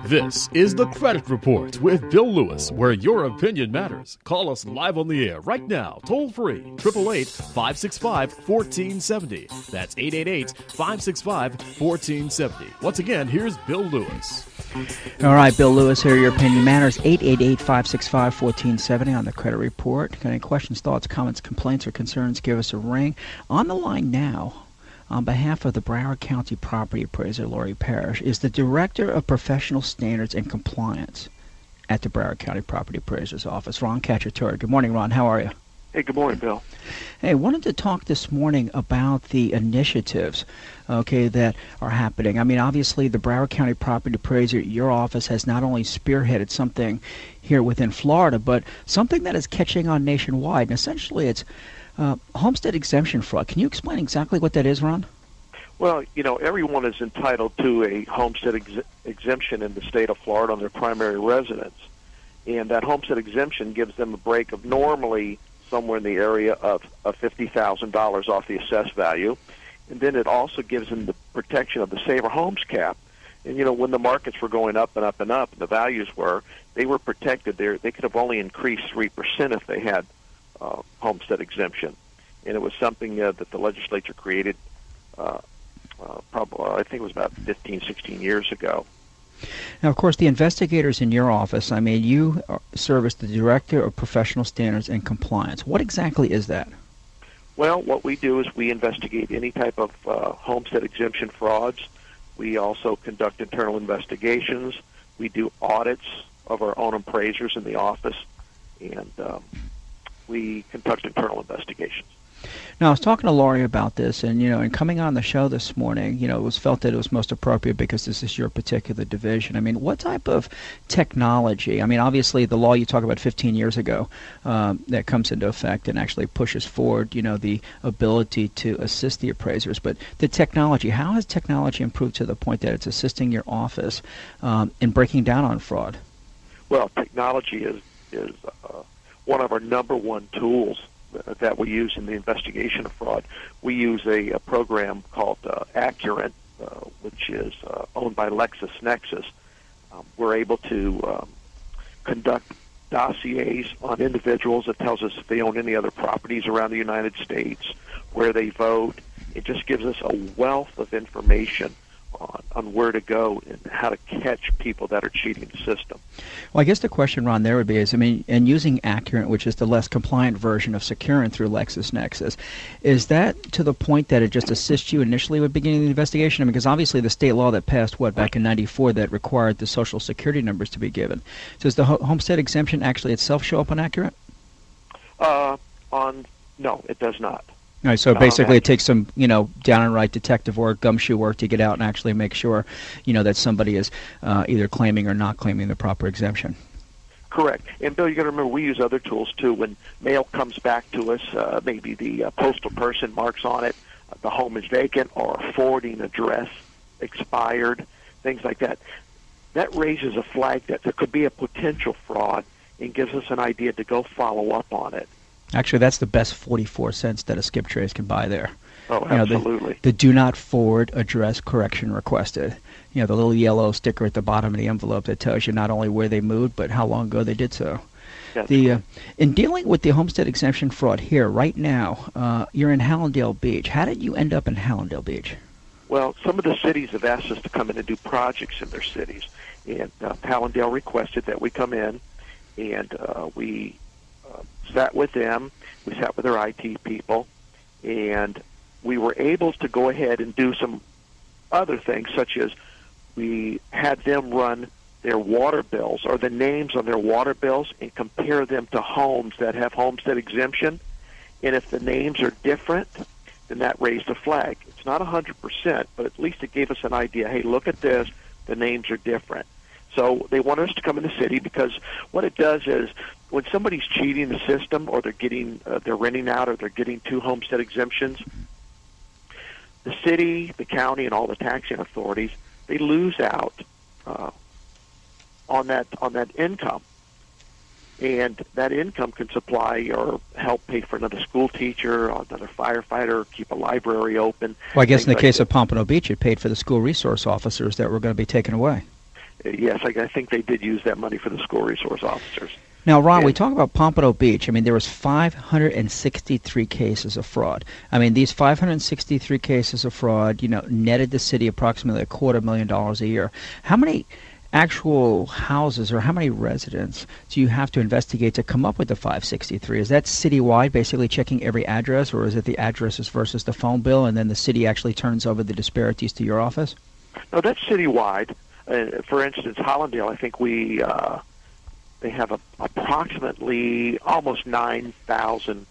This is the Credit Report with Bill Lewis, where your opinion matters. Call us live on the air right now, toll free, 888-565-1470. That's 888-565-1470. Once again, here's Bill Lewis. All right, Bill Lewis here. Your opinion matters. 888-565-1470 on the Credit Report. Got any questions, thoughts, comments, complaints, or concerns? Give us a ring. On the line now, on behalf of the Broward County Property Appraiser, Lori Parrish, is the Director of Professional Standards and Compliance at the Broward County Property Appraiser's Office, Ron Cacciatore. Good morning, Ron. How are you? Hey, good morning, Bill. Hey, I wanted to talk this morning about the initiatives, that are happening. I mean, obviously, the Broward County Property Appraiser, your office, has not only spearheaded something here within Florida, but something that is catching on nationwide. And essentially, it's Homestead Exemption Fraud. Can you explain exactly what that is, Ron? Well, everyone is entitled to a homestead exemption in the state of Florida on their primary residence. And that homestead exemption gives them a break of normally somewhere in the area of $50,000 off the assessed value. And then it also gives them the protection of the Saver Homes cap. And, when the markets were going up and up and up, and the values they were protected there. They could have only increased 3% if they had homestead exemption. And it was something that the legislature created probably, I think it was about 15, 16 years ago. Now, of course, the investigators in your office, I mean, you serve as the Director of Professional Standards and Compliance. What exactly is that? Well, what we do is we investigate any type of homestead exemption frauds. We also conduct internal investigations. We do audits of our own appraisers in the office, and we conduct internal investigations. Now, I was talking to Lori about this, and, in coming on the show this morning, it was felt that it was most appropriate because this is your particular division. I mean, what type of technology? I mean, obviously, the law you talk about 15 years ago that comes into effect and actually pushes forward, the ability to assist the appraisers. But the technology, how has technology improved to the point that it's assisting your office in breaking down on fraud? Well, technology is one of our number one tools that we use in the investigation of fraud. We use a program called Accurate, which is owned by LexisNexis. We're able to conduct dossiers on individuals. It tells us if they own any other properties around the United States, where they vote. It just gives us a wealth of information on where to go and how to catch people that are cheating the system. Well, I guess the question, Ron, there would be and using Accurate, which is the less compliant version of Securant through LexisNexis, is that to the point that it just assists you initially with beginning the investigation? I mean, because obviously the state law that passed, back in '94 that required the Social Security numbers to be given. Does the homestead exemption actually itself show up on Accurate? No, it does not. All right, so basically it takes some, down and right detective work, gumshoe work to get out and actually make sure, that somebody is either claiming or not claiming the proper exemption. Correct. And, Bill, you got to remember we use other tools, too. When mail comes back to us, maybe the postal person marks on it, the home is vacant or forwarding address expired, things like that. That raises a flag that there could be a potential fraud and gives us an idea to go follow up on it. Actually, that's the best 44 cents that a skip trace can buy there. Oh, absolutely. The do not forward address correction requested. The little yellow sticker at the bottom of the envelope that tells you not only where they moved, but how long ago they did so. In dealing with the homestead exemption fraud here right now, you're in Hallandale Beach. How did you end up in Hallandale Beach? Well, some of the cities have asked us to come in and do projects in their cities. And Hallandale requested that we come in, and we sat with them. We sat with their IT people, and we were able to go ahead and do some other things, such as we had them run their water bills or the names on their water bills and compare them to homes that have homestead exemption. And if the names are different, then that raised a flag. It's not 100%, but at least it gave us an idea. Hey, look at this. The names are different. So they want us to come in the city because what it does is when somebody's cheating the system or they're renting out or they're getting two homestead exemptions, the city, the county, and all the taxing authorities, they lose out on that income. And that income can supply or help pay for another school teacher, another firefighter, keep a library open. Well, I guess in the case of Pompano Beach, it paid for the school resource officers that were going to be taken away. Yes, I think they did use that money for the school resource officers. Now, Ron, we talk about Pompano Beach. I mean, there was 563 cases of fraud. I mean, these 563 cases of fraud, netted the city approximately $250,000 a year. How many actual houses or how many residents do you have to investigate to come up with the 563? Is that citywide, basically checking every address, or is it the addresses versus the phone bill, and then the city actually turns over the disparities to your office? No, that's citywide. For instance, Hollandale, I think they have approximately almost 9,000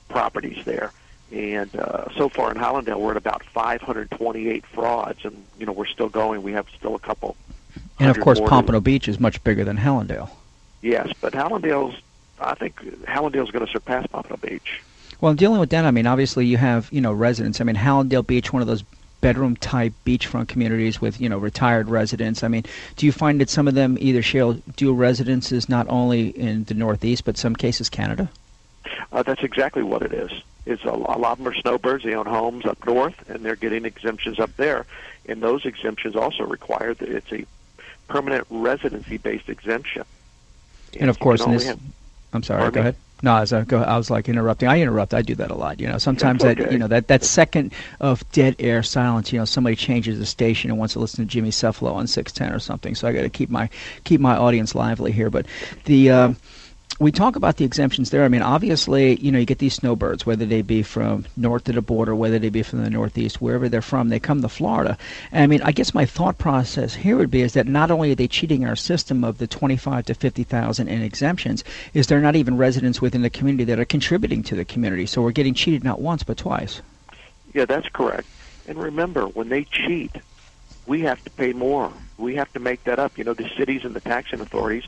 properties there. And so far in Hollandale, we're at about 528 frauds, and we're still going. We have still a couple. And of course, Pompano Beach is much bigger than Hallandale. Yes, but I think Hallandale's going to surpass Pompano Beach. Well, dealing with that, I mean, obviously you have residents. I mean, Hallandale Beach, one of those bedroom-type beachfront communities with retired residents. I mean, do you find that some of them either share dual residences not only in the Northeast, but some cases Canada? That's exactly what it is. It's a lot of them are snowbirds. They own homes up north, and they're getting exemptions up there. And those exemptions also require that it's a permanent residency-based exemption. And of course, I'm sorry. Go ahead. No, I was like interrupting. I interrupt. I do that a lot. Sometimes that second of dead air silence. Somebody changes the station and wants to listen to Jimmy Cephalo on 610 or something. So I got to keep my audience lively here. But we talk about the exemptions there. I mean, obviously, you get these snowbirds, whether they be from north of the border, whether they be from the Northeast, wherever they're from, they come to Florida. And I mean, I guess my thought process here would be is that not only are they cheating our system of the 25 to 50,000 in exemptions, is there not even residents within the community that are contributing to the community. So we're getting cheated not once but twice. Yeah, that's correct. And remember, when they cheat, we have to pay more. We have to make that up. The cities and the taxing authorities,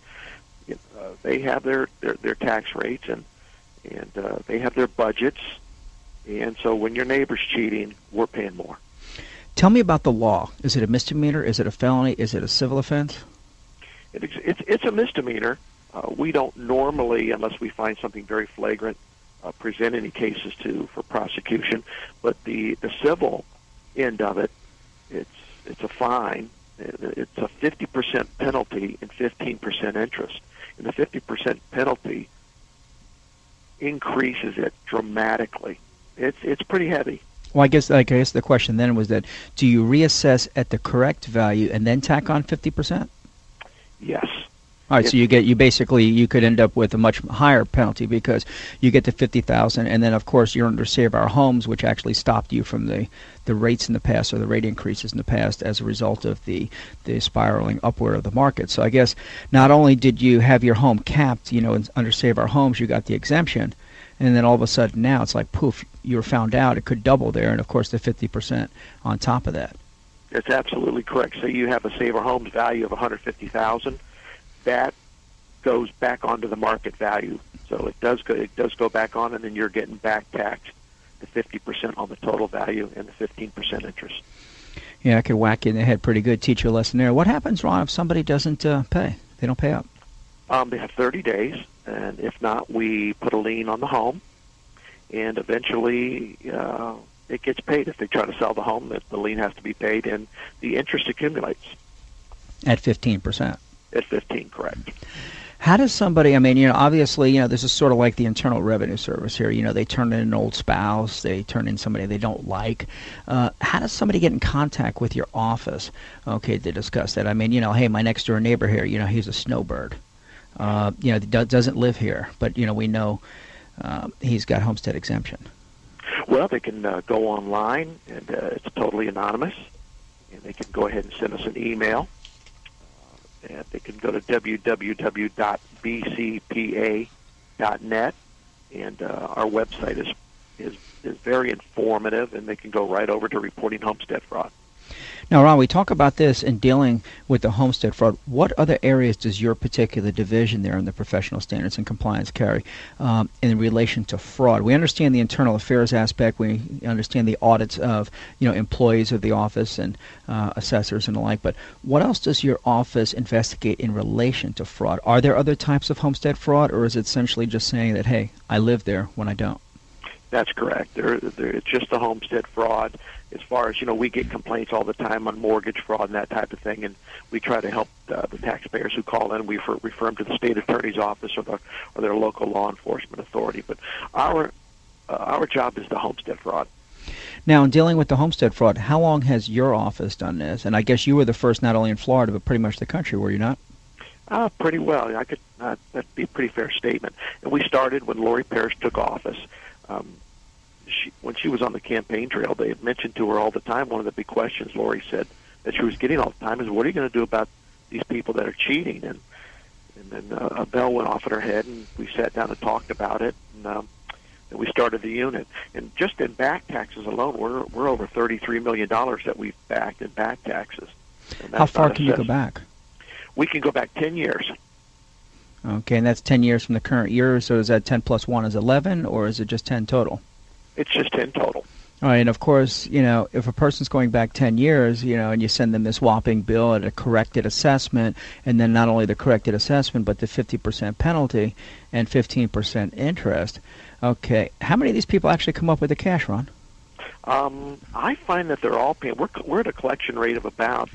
they have their tax rates and they have their budgets, and so when your neighbor's cheating, we're paying more. Tell me about the law. Is it a misdemeanor? Is it a felony? Is it a civil offense? It's a misdemeanor. We don't normally, unless we find something very flagrant, present any cases for prosecution. But the civil end of it, it's a fine. It's a 50% penalty and 15% interest. And the 50% penalty increases it dramatically. It's pretty heavy. Well, I guess the question then was that, do you reassess at the correct value and then tack on 50%? Yes. All right, so you could end up with a much higher penalty because you get to 50,000, and then of course you're under Save Our Homes, which actually stopped you from the rates in the past or the rate increases in the past as a result of the spiraling upward of the market. So I guess not only did you have your home capped, under Save Our Homes, you got the exemption, and then all of a sudden now it's like poof, you were found out, it could double there, and of course the 50% on top of that. That's absolutely correct. So you have a Save Our Homes value of $150,000. That goes back onto the market value. So it does go back on, and then you're getting back taxed the 50% on the total value and the 15% interest. Yeah, I could whack you in the head pretty good, teach you a lesson there. What happens, Ron, if somebody doesn't pay? They don't pay up? They have 30 days, and if not, we put a lien on the home, and eventually it gets paid. If they try to sell the home, the lien has to be paid, and the interest accumulates. At 15%? At 15, correct. How does somebody, I mean, obviously, this is sort of like the Internal Revenue Service here. They turn in an old spouse, they turn in somebody they don't like. How does somebody get in contact with your office, to discuss that? I mean, hey, my next door neighbor here, he's a snowbird. Doesn't live here, but, we know he's got homestead exemption. Well, they can go online, and it's totally anonymous, and they can go ahead and send us an email. And they can go to www.bcpa.net, and our website is very informative, and they can go right over to reporting homestead fraud. Now, Ron, we talk about this in dealing with the homestead fraud. What other areas does your particular division there in the professional standards and compliance carry in relation to fraud? We understand the internal affairs aspect. We understand the audits of employees of the office and assessors and the like. But what else does your office investigate in relation to fraud? Are there other types of homestead fraud, or is it essentially just saying that, hey, I live there when I don't? That's correct. It's just the homestead fraud. As far as, we get complaints all the time on mortgage fraud and that type of thing, and we try to help the taxpayers who call in. We refer them to the state attorney's office or their local law enforcement authority. But our job is the homestead fraud. Now, in dealing with the homestead fraud, how long has your office done this? And I guess you were the first not only in Florida, but pretty much the country, were you not? Pretty well. That'd be a pretty fair statement. And we started when Lori Parrish took office. When she was on the campaign trail, they had mentioned to her all the time, one of the big questions Lori said that she was getting all the time is, what are you going to do about these people that are cheating? And then a bell went off in her head, and we sat down and talked about it, and then we started the unit. And just in back taxes alone, we're over $33 million that we've backed in back taxes. How far can you go back? We can go back 10 years. Okay, and that's 10 years from the current year, so is that 10 plus 1 is 11, or is it just 10 total? It's just 10 total. All right, and of course, if a person's going back 10 years, and you send them this whopping bill at a corrected assessment, and then not only the corrected assessment, but the 50% penalty and 15% interest. Okay, how many of these people actually come up with the cash, Ron? I find that they're all paying. We're at a collection rate of about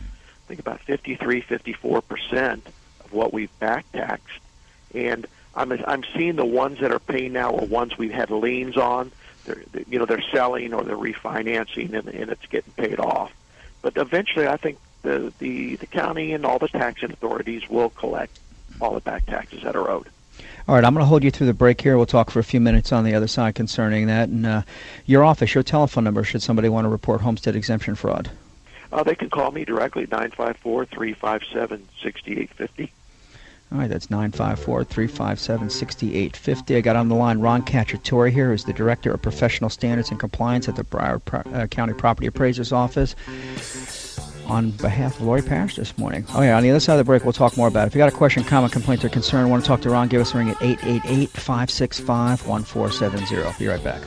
54% of what we've back taxed. And I'm seeing the ones that are paying now are ones we've had liens on. They're selling or they're refinancing, and it's getting paid off. But eventually, I think the county and all the taxing authorities will collect all the back taxes that are owed. All right, I'm going to hold you through the break here. We'll talk for a few minutes on the other side concerning that. And your office, your telephone number, should somebody want to report homestead exemption fraud? They can call me directly, 954-357-6850. All right, that's 954-357-6850. I got on the line Ron Cacciatore here, who's the Director of Professional Standards and Compliance at the Broward County Property Appraiser's Office, on behalf of Lori Parrish this morning. Oh, yeah, on the other side of the break, we'll talk more about it. If you got a question, comment, complaint, or concern, want to talk to Ron, give us a ring at 888-565-1470. Be right back.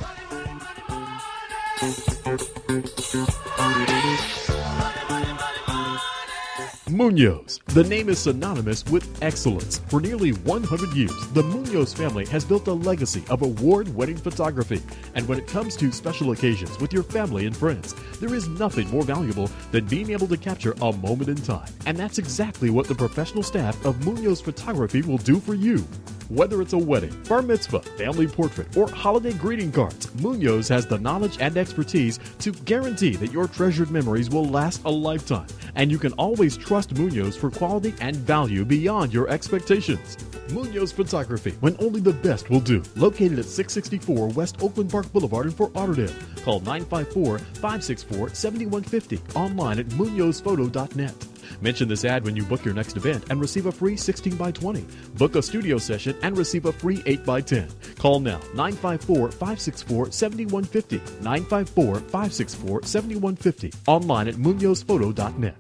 Munoz. The name is synonymous with excellence. For nearly 100 years, the Munoz family has built a legacy of award-winning photography. And when it comes to special occasions with your family and friends, there is nothing more valuable than being able to capture a moment in time. And that's exactly what the professional staff of Munoz Photography will do for you. Whether it's a wedding, bar mitzvah, family portrait, or holiday greeting cards, Munoz has the knowledge and expertise to guarantee that your treasured memories will last a lifetime. And you can always trust Munoz for quality and value beyond your expectations. Munoz Photography, when only the best will do. Located at 664 West Oakland Park Boulevard in Fort Lauderdale. Call 954-564-7150. Online at munozphoto.net. Mention this ad when you book your next event and receive a free 16x20. Book a studio session and receive a free 8x10. Call now, 954-564-7150. 954-564-7150. Online at munozphoto.net.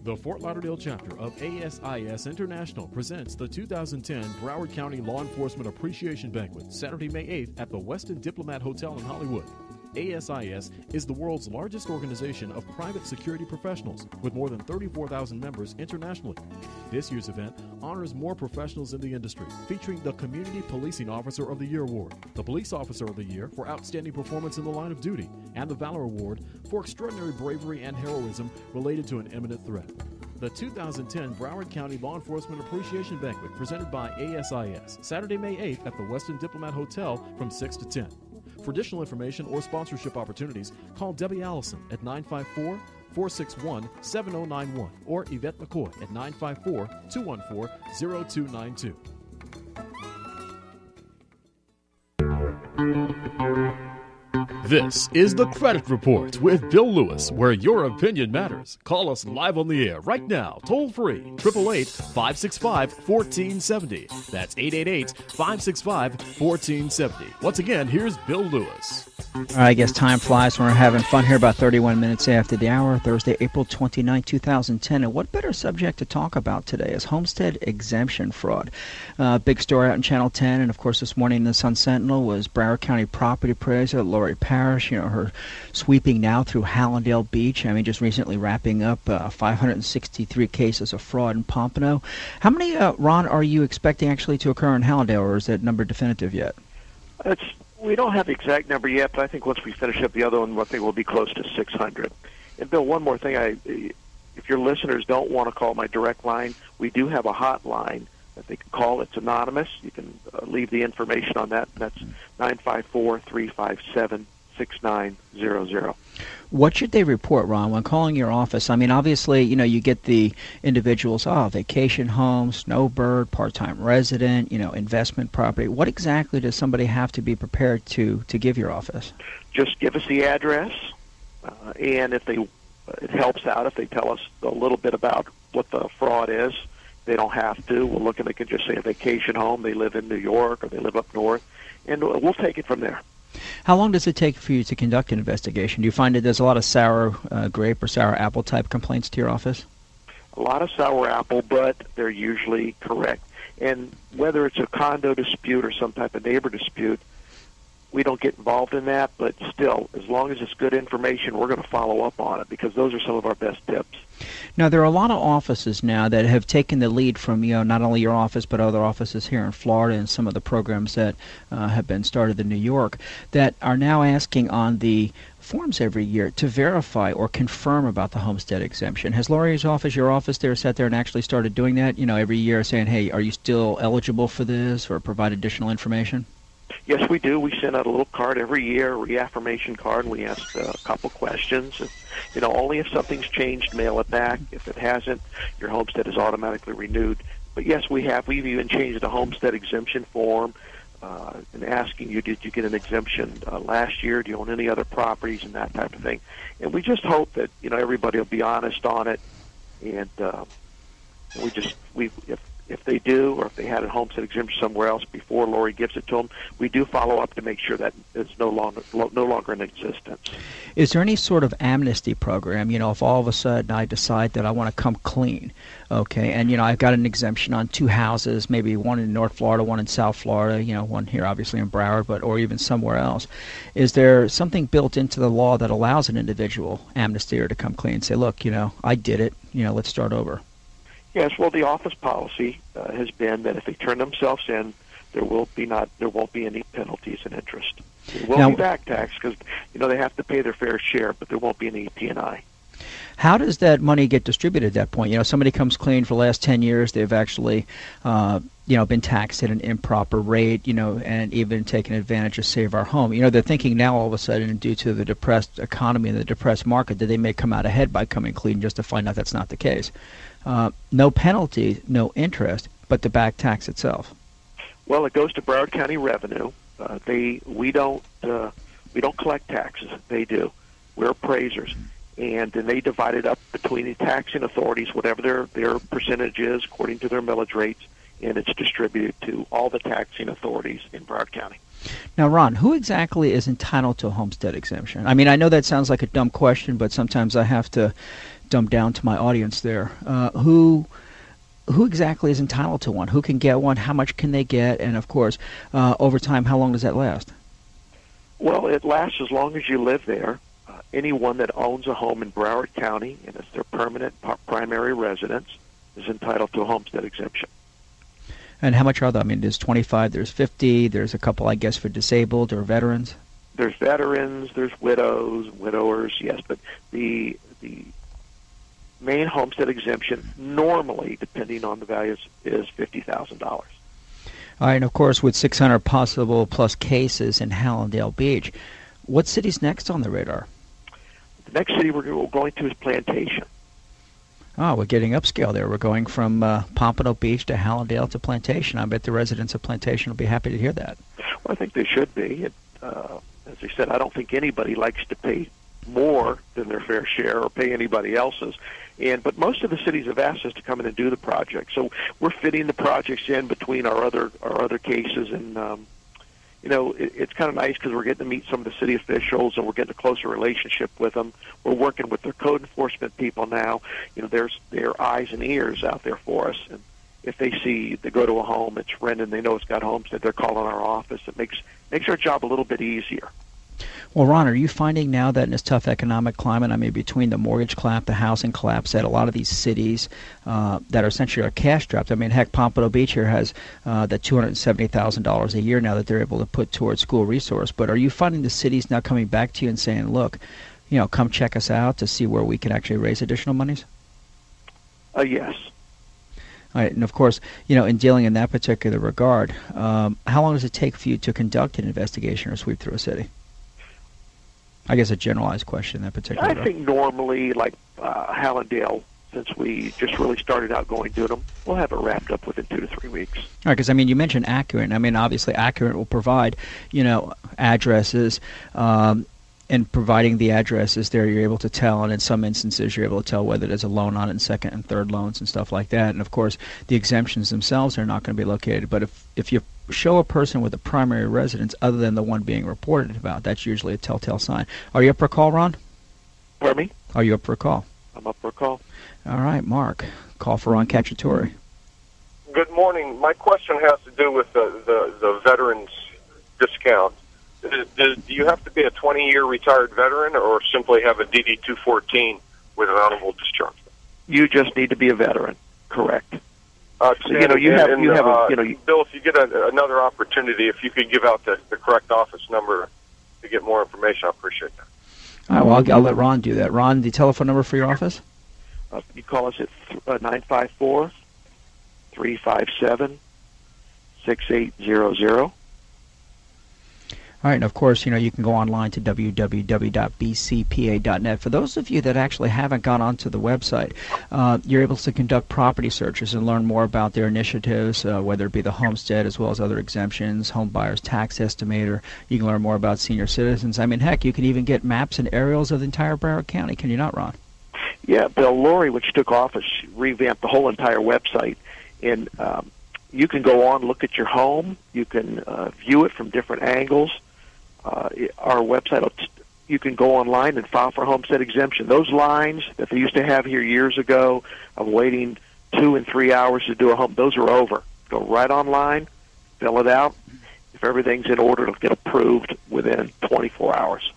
The Fort Lauderdale chapter of ASIS International presents the 2010 Broward County Law Enforcement Appreciation Banquet, Saturday, May 8th at the Westin Diplomat Hotel in Hollywood. ASIS is the world's largest organization of private security professionals with more than 34,000 members internationally. This year's event honors more professionals in the industry, featuring the Community Policing Officer of the Year Award, the Police Officer of the Year for outstanding performance in the line of duty, and the Valor Award for extraordinary bravery and heroism related to an imminent threat. The 2010 Broward County Law Enforcement Appreciation Banquet presented by ASIS, Saturday, May 8th at the Westin Diplomat Hotel from 6 to 10. For additional information or sponsorship opportunities, call Debbie Allison at 954-461-7091 or Yvette McCoy at 954-214-0292. This is the Credit Report with Bill Lewis, where your opinion matters. Call us live on the air right now, toll free, 888-565-1470. That's 888-565-1470. Once again, here's Bill Lewis. I guess time flies when we're having fun here. About 31 minutes after the hour, Thursday, April 29, 2010. And what better subject to talk about today is Homestead Exemption Fraud. Big story out in Channel 10, and of course this morning in the Sun Sentinel was Broward County Property Appraiser Lori Parrish. You know, her sweeping now through Hallandale Beach. I mean, just recently wrapping up 563 cases of fraud in Pompano. How many, Ron, are you expecting actually to occur in Hallandale, or is that number definitive yet? We don't have the exact number yet, but I think once we finish up the other one, I think we'll be close to 600. And Bill, one more thing, if your listeners don't want to call my direct line, we do have a hotline that they can call. It's anonymous. You can leave the information on that, and that's 954-357-6900. What should they report, Ron, when calling your office? I mean, obviously, you know, you get the individuals, vacation home, snowbird, part-time resident, you know, investment property. What exactly does somebody have to be prepared to give your office? Just give us the address, and if it helps out if they tell us a little bit about what the fraud is. They don't have to. We'll look and they can just say a vacation home. They live in New York or they live up north, and we'll take it from there. How long does it take for you to conduct an investigation? Do you find that there's a lot of sour grape or sour apple type complaints to your office? A lot of sour apple, but they're usually correct. And whether it's a condo dispute or some type of neighbor dispute, we don't get involved in that, but still, as long as it's good information, we're going to follow up on it because those are some of our best tips. Now, there are a lot of offices now that have taken the lead from, you know, not only your office but other offices here in Florida and some of the programs that have been started in New York that are now asking on the forms every year to verify or confirm about the homestead exemption. Has Lori's office, your office there, sat there and actually started doing that, you know, every year saying, hey, are you still eligible for this, or provide additional information? Yes, we do. We send out a little card every year, a reaffirmation card, and we ask a couple questions. You know, only if something's changed, mail it back. If it hasn't, your homestead is automatically renewed. But yes, we have. We've even changed the homestead exemption form and asking you, did you get an exemption last year? Do you own any other properties and that type of thing? And we just hope that, you know, everybody will be honest on it. And if they do, or if they had a homestead exemption somewhere else before Lori gives it to them, we do follow up to make sure that it's no longer in existence. Is there any sort of amnesty program? You know, if all of a sudden I decide that I want to come clean, okay, and, you know, I've got an exemption on 2 houses, maybe one in North Florida, one in South Florida, you know, one here obviously in Broward, or even somewhere else. Is there something built into the law that allows an individual amnesty or to come clean and say, look, you know, I did it, you know, let's start over? Yes, well, the office policy has been that if they turn themselves in, there won't be any penalties and interest. There will be back tax because, you know, they have to pay their fair share, but there won't be any P&I. How does that money get distributed at that point? You know, somebody comes clean for the last 10 years, they've actually, you know, been taxed at an improper rate, you know, and even taken advantage of Save Our Home. You know, they're thinking now all of a sudden, due to the depressed economy and the depressed market, that they may come out ahead by coming clean, just to find out that's not the case. No penalty, no interest, but the back tax itself. Well, it goes to Broward County Revenue. We don't collect taxes. They do. We're appraisers, and then they divide it up between the taxing authorities, whatever their percentage is according to their millage rates, and it's distributed to all the taxing authorities in Broward County. Now, Ron, who exactly is entitled to a homestead exemption? I mean, I know that sounds like a dumb question, but sometimes I have to dumb down to my audience there. Who exactly is entitled to one? Who can get one? How much can they get? And, of course, over time, how long does that last? Well, it lasts as long as you live there. Anyone that owns a home in Broward County and it's their permanent primary residence is entitled to a homestead exemption. And how much are they? I mean, there's 25, there's 50, there's a couple, I guess, for disabled or veterans? There's veterans, there's widows, widowers, yes, but the main homestead exemption normally, depending on the values, is $50,000. All right, and of course, with 600 possible plus cases in Hallandale Beach, what city's next on the radar? The next city we're going to is Plantation. Oh, we're getting upscale there. We're going from Pompano Beach to Hallandale to Plantation. I bet the residents of Plantation will be happy to hear that. Well, I think they should be. As I said, I don't think anybody likes to pay more than their fair share or pay anybody else's. But most of the cities have asked us to come in and do the project. So we're fitting the projects in between our other cases it's kind of nice because we're getting to meet some of the city officials and we're getting a closer relationship with them. We're working with their code enforcement people now. There's their eyes and ears out there for us. And if they go to a home, it's rented, they know it's got Homestead, they're calling our office. It makes our job a little bit easier. Well, Ron, are you finding now that in this tough economic climate, between the mortgage collapse, the housing collapse, that a lot of these cities that are essentially cash strapped, heck, Pompano Beach here has that $270,000 a year now that they're able to put towards school resource. But are you finding the cities now coming back to you and saying, look, come check us out to see where we can actually raise additional monies? Yes. All right, and of course, in dealing in that particular regard, how long does it take for you to conduct an investigation or sweep through a city? I guess a generalized question in that particular. I think normally, like Hallandale, since we just really started out going to them, we'll have it wrapped up within 2 to 3 weeks. All right, because you mentioned Accurate. Obviously Accurate will provide, addresses, and providing the addresses there, you're able to tell, and in some instances you're able to tell whether there's a loan on it in second and third loans and stuff like that. And of course, the exemptions themselves are not going to be located. But if you show a person with a primary residence other than the one being reported about, that's usually a telltale sign. Are you up for a call, Ron? Pardon me? Are you up for a call? I'm up for a call. All right, Mark. Call for Ron Cacciatore. Good morning. My question has to do with the veterans discount. Do you have to be a 20-year retired veteran or simply have a DD-214 with an honorable discharge? You just need to be a veteran. Correct. Bill, if you get another opportunity, if you could give out the correct office number to get more information, I appreciate that. All right, well, I'll let Ron do that. Ron, the telephone number for your office? You call us at 954-357-6800. All right, and of course, you can go online to www.bcpa.net. For those of you that actually haven't gone onto the website, you're able to conduct property searches and learn more about their initiatives, whether it be the homestead as well as other exemptions, home buyers tax estimator. You can learn more about senior citizens. Heck, you can even get maps and aerials of the entire Broward County. Can you not, Ron? Yeah, Bill, Lori, when she took office, she revamped the whole entire website, and you can go on, look at your home. You can view it from different angles. Our website, you can go online and file for homestead exemption. Those lines that they used to have here years ago of waiting 2 and 3 hours to do a home, those are over. Go right online, fill it out. If everything's in order, it'll get approved within 24 hours.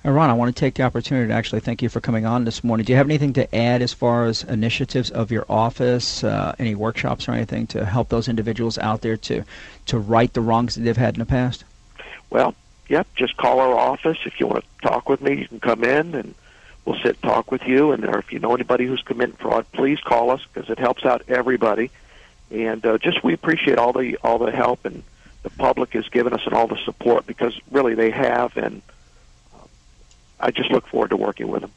Ron, I want to take the opportunity to actually thank you for coming on this morning. Do you have anything to add as far as initiatives of your office, any workshops or anything to help those individuals out there to right the wrongs that they've had in the past? Well, yep, just call our office. If you want to talk with me, you can come in and we'll sit and talk with you. And or if you know anybody who's committing fraud, please call us because it helps out everybody. And we appreciate all the help and the public has given us and all the support because really they have. And I just look forward to working with them.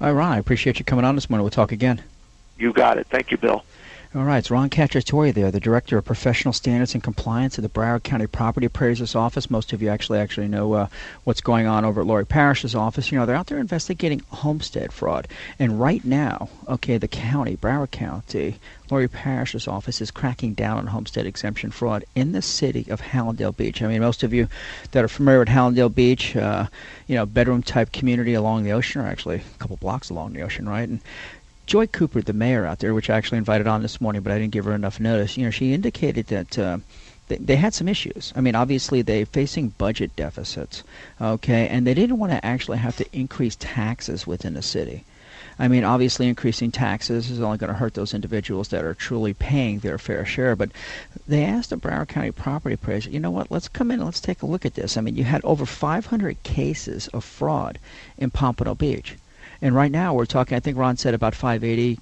All right, I appreciate you coming on this morning. We'll talk again. You got it. Thank you, Bill. All right, it's Ron Cacciatore there, the Director of Professional Standards and Compliance at the Broward County Property Appraiser's Office. Most of you actually know what's going on over at Lori Parrish's office. They're out there investigating homestead fraud. And right now, the county, Broward County, Lori Parrish's office is cracking down on homestead exemption fraud in the city of Hallandale Beach. Most of you that are familiar with Hallandale Beach, bedroom-type community along the ocean, or actually a couple blocks along the ocean, right? And Joy Cooper, the mayor out there, which I actually invited on this morning, but I didn't give her enough notice, she indicated that they had some issues. Obviously they're facing budget deficits, and they didn't want to actually have to increase taxes within the city. Obviously increasing taxes is only going to hurt those individuals that are truly paying their fair share, but they asked the Broward County Property Appraiser, let's come in and let's take a look at this. You had over 500 cases of fraud in Pompano Beach. And right now we're talking, I think Ron said about 580,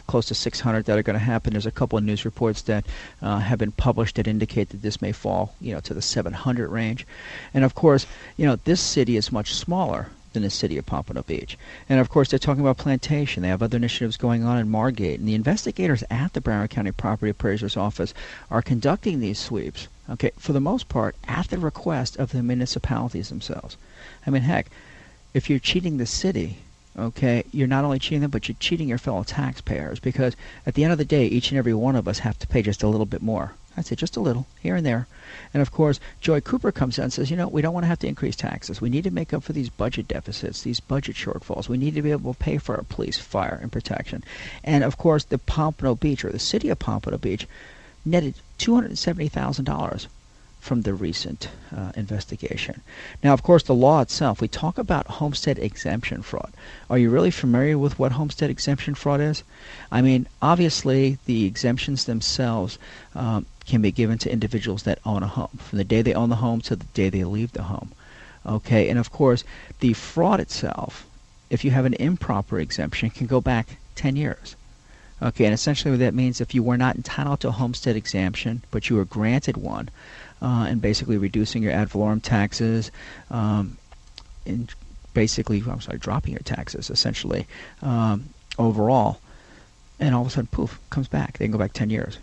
close to 600 that are going to happen. There's a couple of news reports that have been published that indicate that this may fall, to the 700 range. And of course, this city is much smaller than the city of Pompano Beach. And of course, they're talking about Plantation. They have other initiatives going on in Margate. And the investigators at the Broward County Property Appraiser's Office are conducting these sweeps, for the most part, at the request of the municipalities themselves. Heck, if you're cheating the city, you're not only cheating them, but you're cheating your fellow taxpayers because at the end of the day, each and every one of us have to pay just a little bit more. That's it, just a little, here and there. And, of course, Joy Cooper comes out and says, we don't want to have to increase taxes. We need to make up for these budget deficits, these budget shortfalls. We need to be able to pay for our police, fire, and protection. And, of course, the Pompano Beach, or the city of Pompano Beach, netted $270,000 from the recent investigation. Now, of course, the law itself, we talk about homestead exemption fraud. Are you really familiar with what homestead exemption fraud is? I mean, obviously, the exemptions themselves can be given to individuals that own a home, from the day they own the home to the day they leave the home. Okay, and of course, the fraud itself, if you have an improper exemption, can go back 10 years. Okay, and essentially what that means, if you were not entitled to a homestead exemption, but you were granted one, and basically reducing your ad valorem taxes, and basically, dropping your taxes, essentially, overall, and all of a sudden, poof, comes back. They can go back 10 years.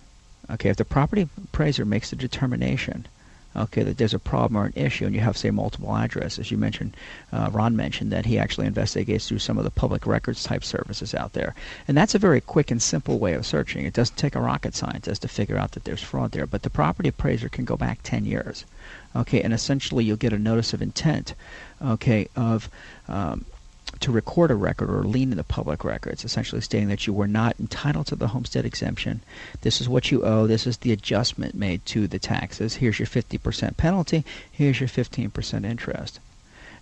Okay, if the property appraiser makes the determination, okay, that there's a problem or an issue, and you have, say, multiple addresses. You mentioned, Ron mentioned that he actually investigates through some of the public records type services out there. And that's a very quick and simple way of searching. It doesn't take a rocket scientist to figure out that there's fraud there. But the property appraiser can go back 10 years. Okay, and essentially you'll get a notice of intent, okay, to record a record or lien in the public records, essentially stating that you were not entitled to the homestead exemption. This is what you owe. This is the adjustment made to the taxes. Here's your 50% penalty. Here's your 15% interest.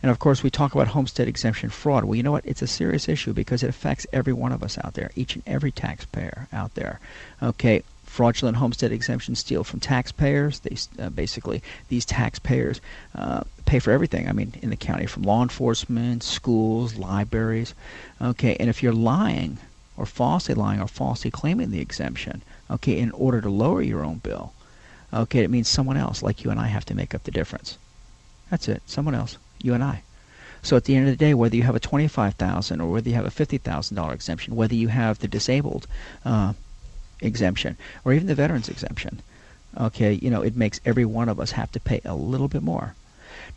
And, of course, we talk about homestead exemption fraud. Well, you know what? It's a serious issue because it affects every one of us out there, each and every taxpayer out there. Okay, fraudulent homestead exemptions steal from taxpayers. They basically, these taxpayers pay for everything. I mean, in the county, from law enforcement, schools, libraries. Okay, and if you're lying or falsely claiming the exemption, okay, in order to lower your own bill, okay, it means someone else, like you and I, have to make up the difference. That's it. Someone else, you and I. So at the end of the day, whether you have a $25,000 or whether you have a $50,000 exemption, whether you have the disabled exemption or even the veterans exemption, okay, it makes every one of us have to pay a little bit more.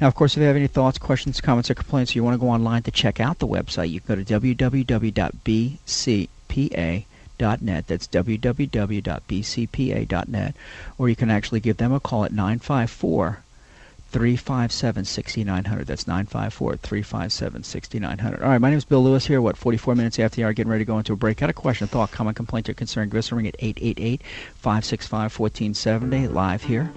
Now, of course, if you have any thoughts, questions, comments, or complaints, or you want to go online to check out the website, you can go to www.bcpa.net. That's www.bcpa.net. Or you can actually give them a call at 954-357-6900. That's 954-357-6900. All right, my name is Bill Lewis here. 44 minutes after the hour, getting ready to go into a break. Got a question, thought, comment, complaint, or concern? Give us a ring at 888-565-1470. Live here.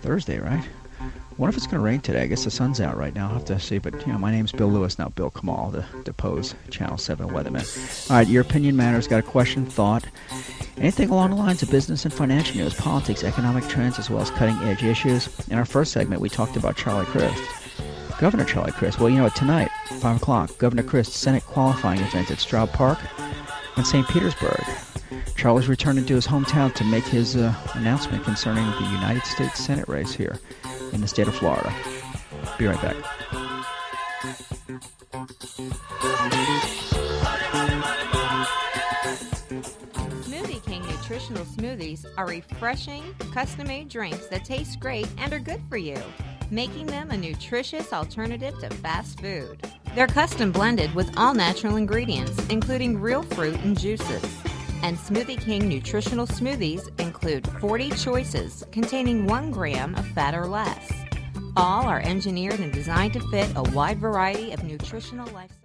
Thursday, right? I wonder if it's going to rain today. I guess the sun's out right now. I'll have to see. But, my name's Bill Lewis, not Bill Kamal, the deposed Channel 7 weatherman. All right, your opinion matters. Got a question, thought, anything along the lines of business and financial news, politics, economic trends, as well as cutting-edge issues. In our first segment, we talked about Charlie Crist. Governor Charlie Crist. Well, tonight, 5 o'clock, Governor Crist Senate qualifying event at Straub Park in St. Petersburg. Charlie's returning to his hometown to make his announcement concerning the United States Senate race here in the state of Florida. Be right back. Smoothie King Nutritional Smoothies are refreshing, custom-made drinks that taste great and are good for you, making them a nutritious alternative to fast food. They're custom blended with all natural ingredients, including real fruit and juices. And Smoothie King Nutritional Smoothies include 40 choices containing 1 gram of fat or less. All are engineered and designed to fit a wide variety of nutritional lifestyles.